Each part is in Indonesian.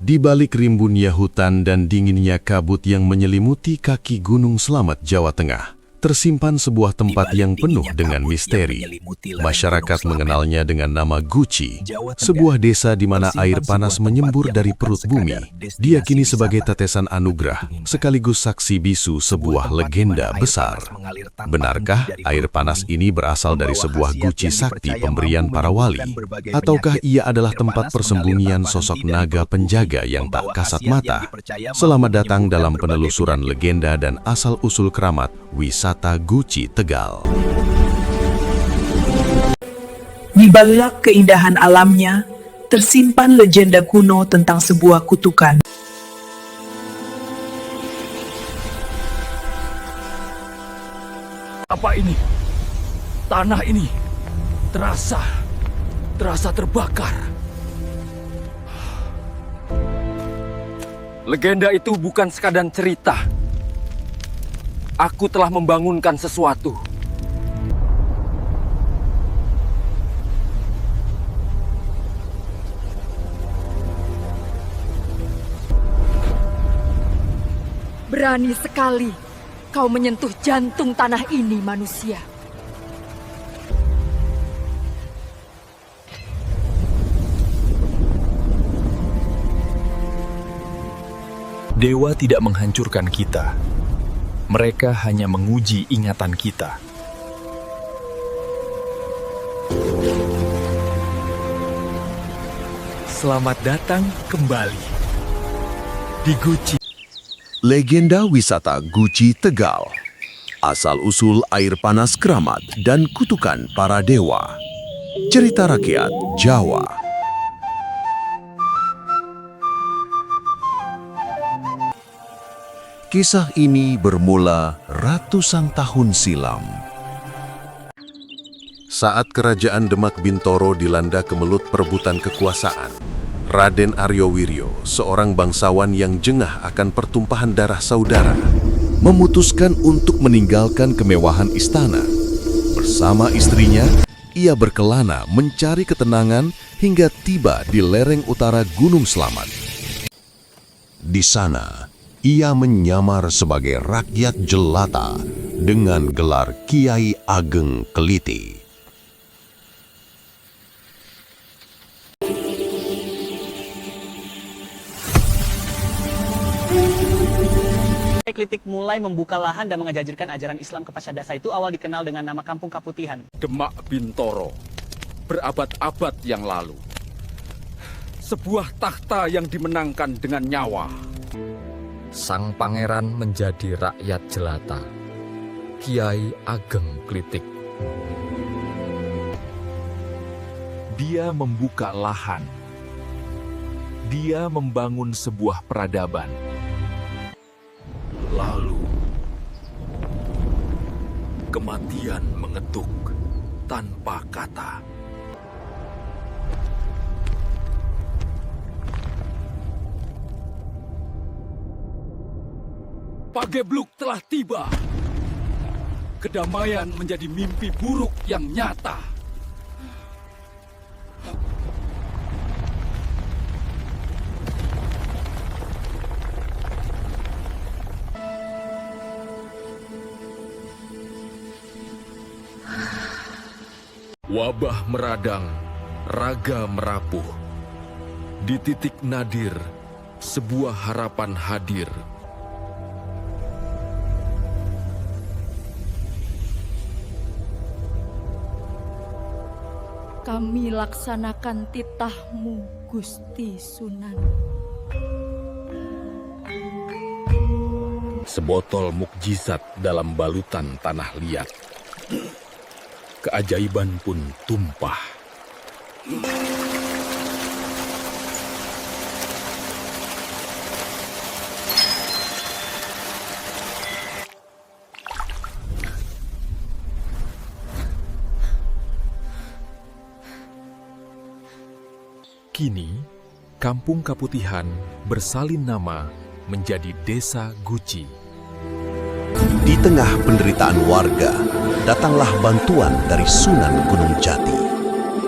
Di balik rimbunnya hutan dan dinginnya kabut yang menyelimuti kaki Gunung Slamet, Jawa Tengah, tersimpan sebuah tempat yang penuh dengan misteri. Masyarakat mengenalnya dengan nama Guci, sebuah desa di mana air panas menyembur dari perut bumi, diyakini sebagai tetesan anugerah, sekaligus saksi bisu sebuah legenda besar. Benarkah air panas ini berasal dari sebuah guci sakti pemberian para wali? Ataukah ia adalah tempat persembunyian sosok naga penjaga yang tak kasat mata? Selamat datang dalam penelusuran legenda dan asal-usul keramat wisata Guci Tegal. Di balik keindahan alamnya, tersimpan legenda kuno tentang sebuah kutukan. Apa ini? Tanah ini terasa terbakar. Legenda itu bukan sekadar cerita. Aku telah membangunkan sesuatu. Berani sekali kau menyentuh jantung tanah ini, manusia. Dewa tidak menghancurkan kita. Mereka hanya menguji ingatan kita. Selamat datang kembali di Guci. Legenda wisata Guci Tegal. Asal-usul air panas keramat dan kutukan para dewa. Cerita rakyat Jawa. Kisah ini bermula ratusan tahun silam. Saat kerajaan Demak Bintoro dilanda kemelut perebutan kekuasaan, Raden Aryo Wiryo, seorang bangsawan yang jengah akan pertumpahan darah saudara, memutuskan untuk meninggalkan kemewahan istana. Bersama istrinya, ia berkelana mencari ketenangan hingga tiba di lereng utara Gunung Slamet. Di sana, ia menyamar sebagai rakyat jelata dengan gelar Kiai Ageng Keliti. Klitik mulai membuka lahan dan mengajarkan ajaran Islam ke Pasadasa itu awal dikenal dengan nama Kampung Kaputihan. Demak Bintoro, berabad-abad yang lalu. Sebuah takhta yang dimenangkan dengan nyawa. Sang pangeran menjadi rakyat jelata, Kiai Ageng Klitik. Dia membuka lahan. Dia membangun sebuah peradaban. Lalu, kematian mengetuk tanpa kata. Pagebluk telah tiba. Kedamaian menjadi mimpi buruk yang nyata. Wabah meradang, raga merapuh. Di titik nadir, sebuah harapan hadir. Kami laksanakan titahmu, Gusti Sunan. Sebotol mukjizat dalam balutan tanah liat. Keajaiban pun tumpah. Kini, Kampung Kaputihan bersalin nama menjadi Desa Guci. Di tengah penderitaan warga, datanglah bantuan dari Sunan Gunung Jati.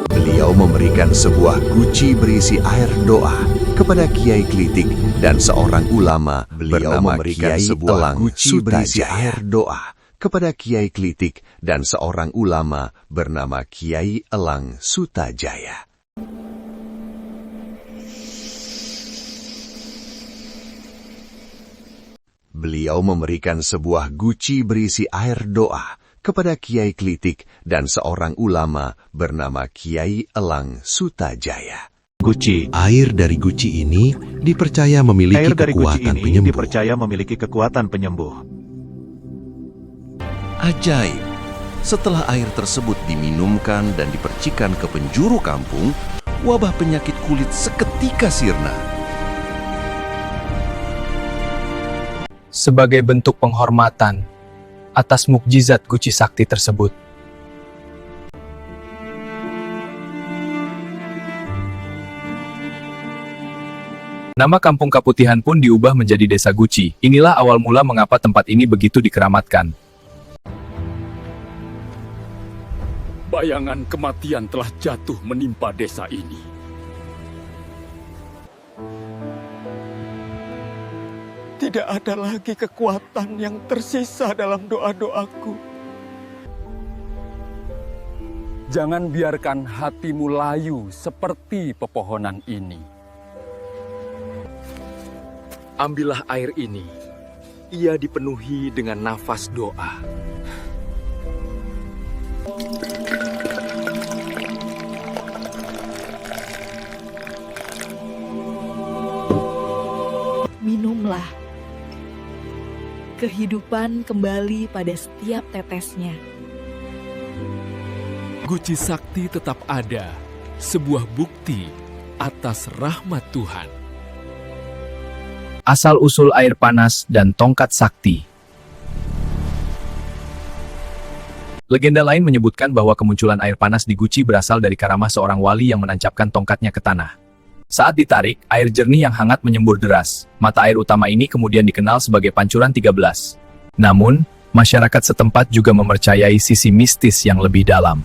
Beliau memberikan sebuah guci berisi air doa kepada Kiai Klitik dan seorang ulama bernama memberikan Kiai sebuah Elang guci berisi Sutajaya. Air doa kepada Kiai Klitik dan seorang ulama bernama Kiai Elang Sutajaya. Beliau memberikan sebuah guci berisi air doa kepada Kiai Klitik dan seorang ulama bernama Kiai Elang Sutajaya. Air dari guci ini dipercaya memiliki kekuatan penyembuh. Ajaib, setelah air tersebut diminumkan dan dipercikan ke penjuru kampung, wabah penyakit kulit seketika sirna. Sebagai bentuk penghormatan atas mukjizat guci sakti tersebut, nama Kampung Kaputihan pun diubah menjadi Desa Guci. Inilah awal mula mengapa tempat ini begitu dikeramatkan. Bayangan kematian telah jatuh menimpa desa ini. Tidak ada lagi kekuatan yang tersisa dalam doa-doaku. Jangan biarkan hatimu layu seperti pepohonan ini. Ambillah air ini. Ia dipenuhi dengan nafas doa. Minumlah. Kehidupan kembali pada setiap tetesnya. Guci sakti tetap ada, sebuah bukti atas rahmat Tuhan. Asal-usul air panas dan tongkat sakti. Legenda lain menyebutkan bahwa kemunculan air panas di Guci berasal dari karamah seorang wali yang menancapkan tongkatnya ke tanah. Saat ditarik, air jernih yang hangat menyembur deras. Mata air utama ini kemudian dikenal sebagai Pancuran 13. Namun, masyarakat setempat juga mempercayai sisi mistis yang lebih dalam.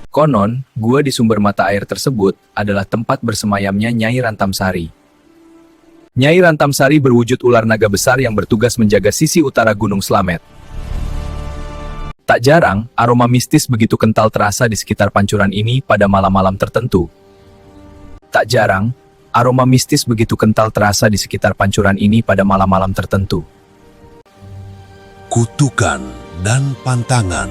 Konon, gua di sumber mata air tersebut adalah tempat bersemayamnya Nyai Rantamsari. Nyai Rantamsari berwujud ular naga besar yang bertugas menjaga sisi utara Gunung Slamet. Tak jarang, aroma mistis begitu kental terasa di sekitar pancuran ini pada malam-malam tertentu. Tak jarang, aroma mistis begitu kental terasa di sekitar pancuran ini pada malam-malam tertentu. Kutukan dan pantangan.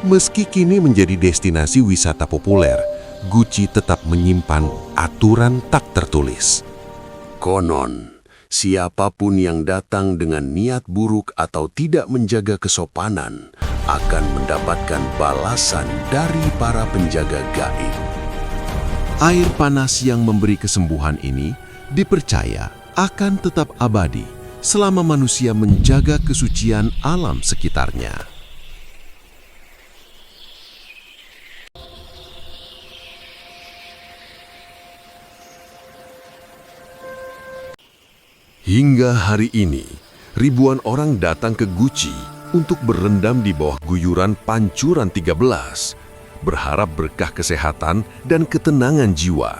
Meski kini menjadi destinasi wisata populer, Guci tetap menyimpan aturan tak tertulis. Konon, siapapun yang datang dengan niat buruk atau tidak menjaga kesopanan akan mendapatkan balasan dari para penjaga gaib. Air panas yang memberi kesembuhan ini dipercaya akan tetap abadi selama manusia menjaga kesucian alam sekitarnya. Hingga hari ini, ribuan orang datang ke Guci untuk berendam di bawah guyuran Pancuran 13, berharap berkah kesehatan dan ketenangan jiwa.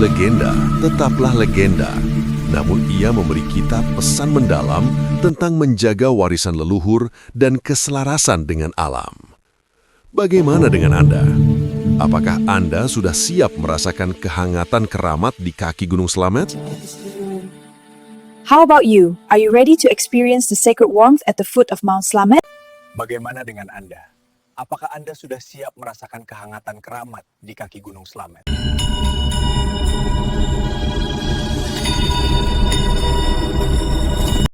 Legenda tetaplah legenda, namun ia memberi kita pesan mendalam tentang menjaga warisan leluhur dan keselarasan dengan alam. Bagaimana dengan Anda? Apakah Anda sudah siap merasakan kehangatan keramat di kaki Gunung Slamet? How about you? Are you ready to experience the sacred warmth at the foot of Mount Slamet? Bagaimana dengan Anda? Apakah Anda sudah siap merasakan kehangatan keramat di kaki Gunung Slamet?